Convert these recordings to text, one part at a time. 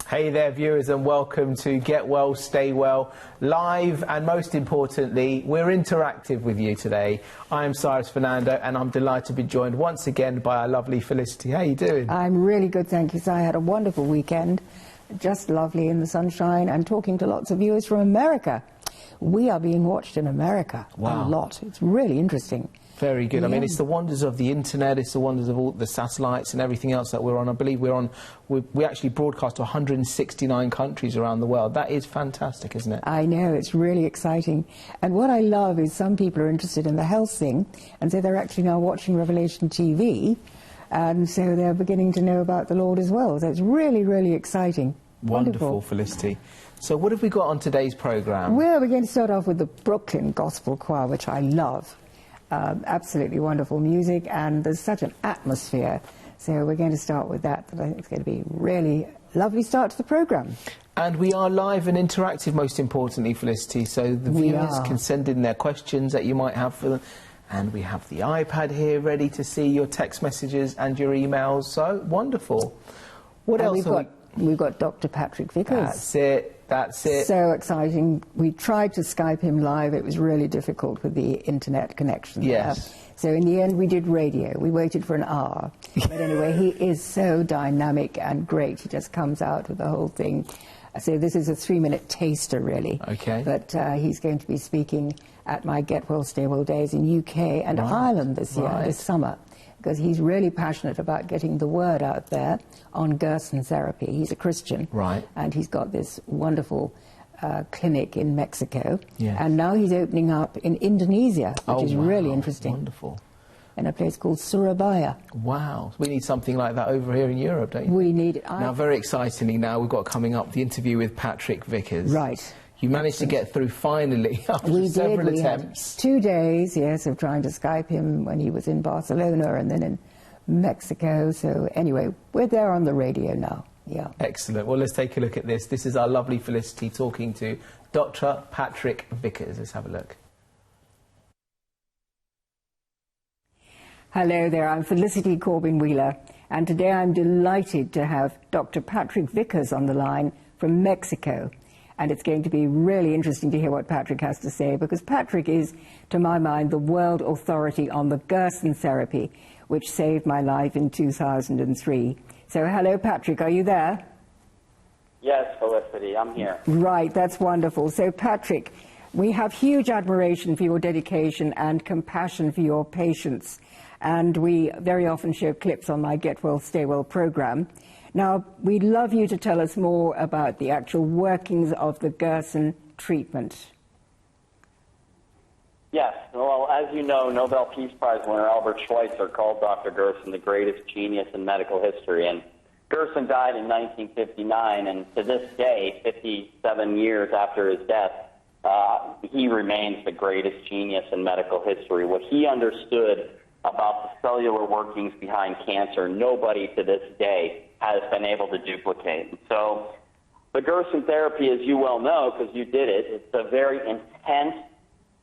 Hey there, viewers, and welcome to Get Well, Stay Well, live, and most importantly, we're interactive with you today. I'm Cyrus Fernando, and I'm delighted to be joined once again by our lovely Felicity. How are you doing? I'm really good, thank you. So I had a wonderful weekend, just lovely in the sunshine, and talking to lots of viewers from America. We are being watched in America a lot. It's really interesting. Very good. Yeah. I mean, it's the wonders of the internet, it's the wonders of all the satellites and everything else that we're on. I believe we're on, we actually broadcast to 169 countries around the world. That is fantastic, isn't it? I know, it's really exciting. And what I love is some people are interested in the health thing, and so they're actually now watching Revelation TV, and so they're beginning to know about the Lord as well. So it's really, really exciting. Wonderful, Felicity. So what have we got on today's programme? Well, we're going to start off with the Brooklyn Gospel Choir, which I love. Absolutely wonderful music, and there's such an atmosphere. So we're going to start with that. I think it's going to be really lovely start to the programme. And we are live and interactive, most importantly, Felicity, so the viewers can send in their questions that you might have for them. And we have the iPad here ready to see your text messages and your emails. So wonderful. What else? We've got Dr. Patrick Vickers. That's it. That's it. So exciting. We tried to Skype him live. It was really difficult with the internet connection. Yes. So in the end, we did radio. We waited for an hour. But anyway, he is so dynamic and great. He just comes out with the whole thing. So this is a 3-minute taster, really. Okay. But he's going to be speaking at my Get Well, Stay Well days in UK and Ireland this year, this summer, because he's really passionate about getting the word out there on Gerson therapy. He's a Christian. Right. And he's got this wonderful clinic in Mexico. Yes. And now he's opening up in Indonesia, which is really interesting. Wonderful. In a place called Surabaya. Wow. We need something like that over here in Europe, don't you? We need it. Now, very excitingly now, we've got coming up the interview with Patrick Vickers. Right. You managed to get through finally after several attempts. 2 days, yes, of trying to Skype him when he was in Barcelona and then in Mexico. So anyway, we're there on the radio now. Yeah. Excellent. Well, let's take a look at this. This is our lovely Felicity talking to Dr. Patrick Vickers. Let's have a look. Hello there, I'm Felicity Corbin-Wheeler, and today I'm delighted to have Dr. Patrick Vickers on the line from Mexico. And it's going to be really interesting to hear what Patrick has to say, because Patrick is, to my mind, the world authority on the Gerson therapy, which saved my life in 2003. So hello, Patrick, are you there? Yes, Felicity, I'm here. Right, that's wonderful. So Patrick, we have huge admiration for your dedication and compassion for your patients. And we very often show clips on my Get Well, Stay Well program. Now, we'd love you to tell us more about the actual workings of the Gerson treatment. Yes, well, as you know, Nobel Peace Prize winner Albert Schweitzer called Dr. Gerson the greatest genius in medical history. And Gerson died in 1959, and to this day, 57 years after his death, he remains the greatest genius in medical history. What he understood about the cellular workings behind cancer, nobody to this day has been able to duplicate. And so the Gerson therapy, as you well know, because you did it, it's a very intense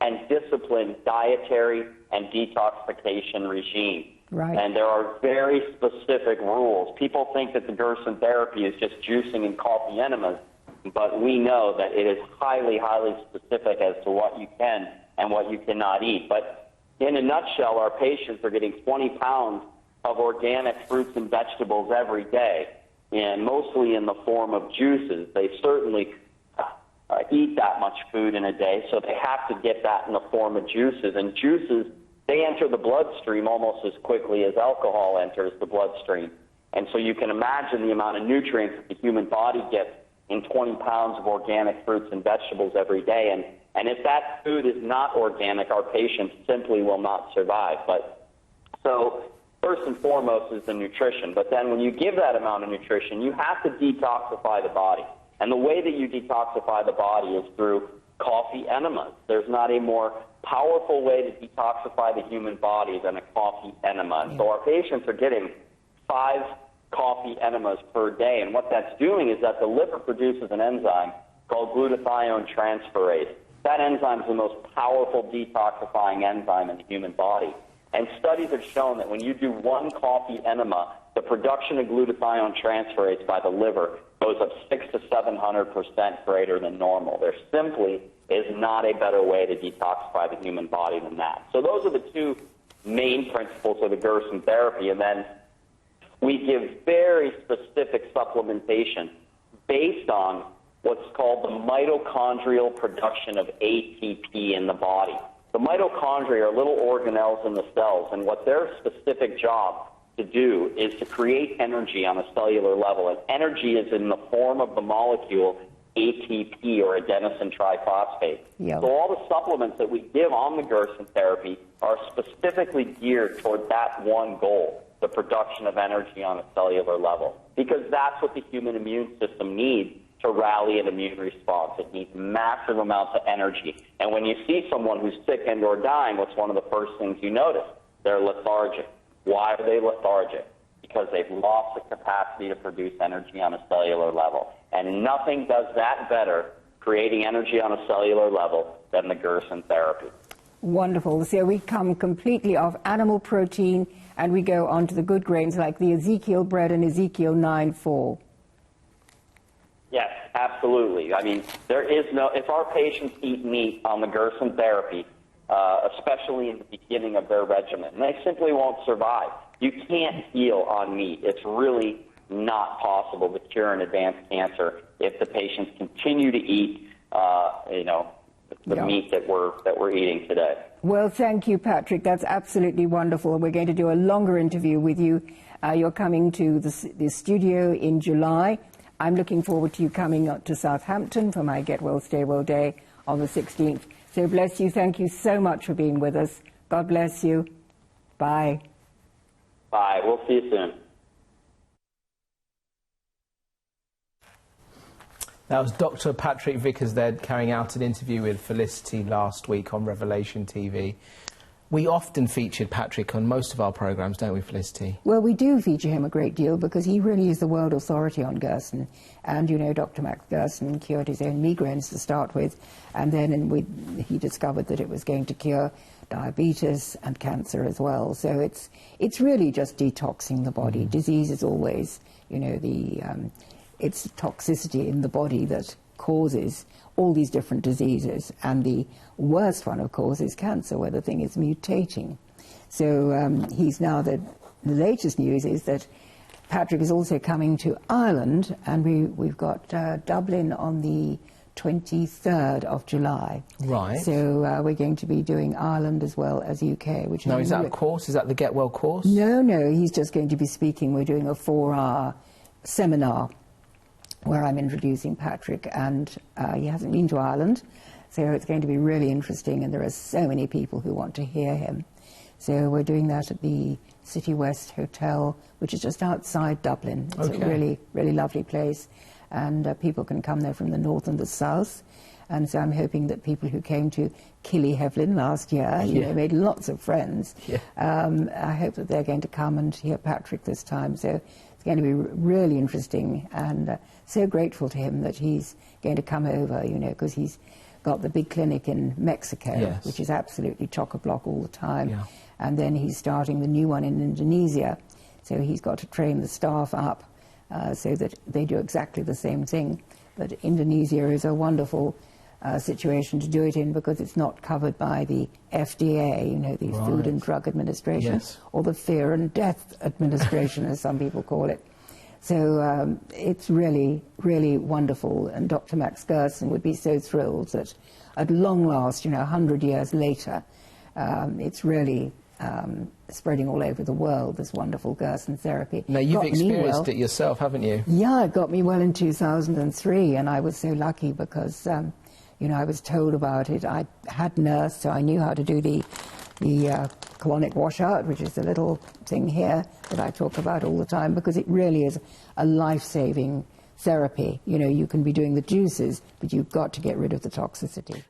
and disciplined dietary and detoxification regime. Right. And there are very specific rules. People think that the Gerson therapy is just juicing and coffee enemas, but we know that it is highly, highly specific as to what you can and what you cannot eat. But in a nutshell, our patients are getting 20 pounds of organic fruits and vegetables every day, and mostly in the form of juices. They certainly eat that much food in a day, so they have to get that in the form of juices. And juices, they enter the bloodstream almost as quickly as alcohol enters the bloodstream. And so you can imagine the amount of nutrients that the human body gets in 20 pounds of organic fruits and vegetables every day. And if that food is not organic, our patients simply will not survive. But so first and foremost is the nutrition. But then when you give that amount of nutrition, you have to detoxify the body. And the way that you detoxify the body is through coffee enemas. There's not a more powerful way to detoxify the human body than a coffee enema. And so our patients are getting 5 coffee enemas per day. And what that's doing is that the liver produces an enzyme called glutathione transferase. That enzyme is the most powerful detoxifying enzyme in the human body. And studies have shown that when you do 1 coffee enema, the production of glutathione transferase by the liver goes goes up 600 to 700% greater than normal. There simply is not a better way to detoxify the human body than that. So those are the two main principles of the Gerson therapy. And then we give very specific supplementation based on what's called the mitochondrial production of ATP in the body. The mitochondria are little organelles in the cells, and what their specific job to do is to create energy on a cellular level. And energy is in the form of the molecule ATP, or adenosine triphosphate. Yep. So all the supplements that we give on the Gerson therapy are specifically geared toward that one goal, the production of energy on a cellular level, because that's what the human immune system needs to rally an immune response. It needs massive amounts of energy. And when you see someone who's sick and or dying, what's one of the first things you notice? They're lethargic. Why are they lethargic? Because they've lost the capacity to produce energy on a cellular level. And nothing does that better, creating energy on a cellular level, than the Gerson therapy. Wonderful. So we come completely off animal protein and we go on to the good grains like the Ezekiel bread and Ezekiel 9:4. Yes, absolutely. I mean, there is no, if our patients eat meat on the Gerson therapy, especially in the beginning of their regimen, they simply won't survive. You can't heal on meat. It's really not possible to cure and advance cancer if the patients continue to eat, the meat that we're eating today. Well, thank you, Patrick. That's absolutely wonderful. We're going to do a longer interview with you. You're coming to the studio in July. I'm looking forward to you coming up to Southampton for my Get Well, Stay Well Day on the 16th. So bless you. Thank you so much for being with us. God bless you. Bye. Bye. We'll see you soon. That was Dr. Patrick Vickers there carrying out an interview with Felicity last week on Revelation TV. We often featured Patrick on most of our programmes, don't we, Felicity? Well, we do feature him a great deal because he really is the world authority on Gerson. And, you know, Dr. Max Gerson cured his own migraines to start with, and then he discovered that it was going to cure diabetes and cancer as well. So it's really just detoxing the body. Mm-hmm. Disease is always, you know, it's toxicity in the body that causes all these different diseases, and the worst one, of course, is cancer, where the thing is mutating. So he's now, the latest news is that Patrick is also coming to Ireland, and we've got Dublin on the 23rd of July. Right. So we're going to be doing Ireland as well as UK. Which now, is that a course? Is that the Get Well course? No, he's just going to be speaking. We're doing a 4-hour seminar where I'm introducing Patrick, and he hasn't been to Ireland, so it's going to be really interesting, and there are so many people who want to hear him. So we're doing that at the City West Hotel, which is just outside Dublin. It's a really, really lovely place, and people can come there from the north and the south. And so I'm hoping that people who came to Killyhevlin last year, you know, made lots of friends. Yeah. I hope that they're going to come and hear Patrick this time. So it's going to be really interesting, and so grateful to him that he's going to come over, you know, because he's got the big clinic in Mexico, which is absolutely chock-a-block all the time. Yeah. And then he's starting the new one in Indonesia. So he's got to train the staff up so that they do exactly the same thing. But Indonesia is a wonderful situation to do it in because it's not covered by the FDA, you know, the Food and Drug Administration, or the Fear and Death Administration, as some people call it. So it's really, really wonderful, and Dr. Max Gerson would be so thrilled that at long last, you know, 100 years later, it's really spreading all over the world, this wonderful Gerson therapy. Now, you've experienced it yourself, haven't you? Yeah, it got me well in 2003, and I was so lucky because, you know, I was told about it. I had nursed, so I knew how to do the colonic washout, which is the little thing here that I talk about all the time, because it really is a life-saving therapy. You know, you can be doing the juices, but you've got to get rid of the toxicity.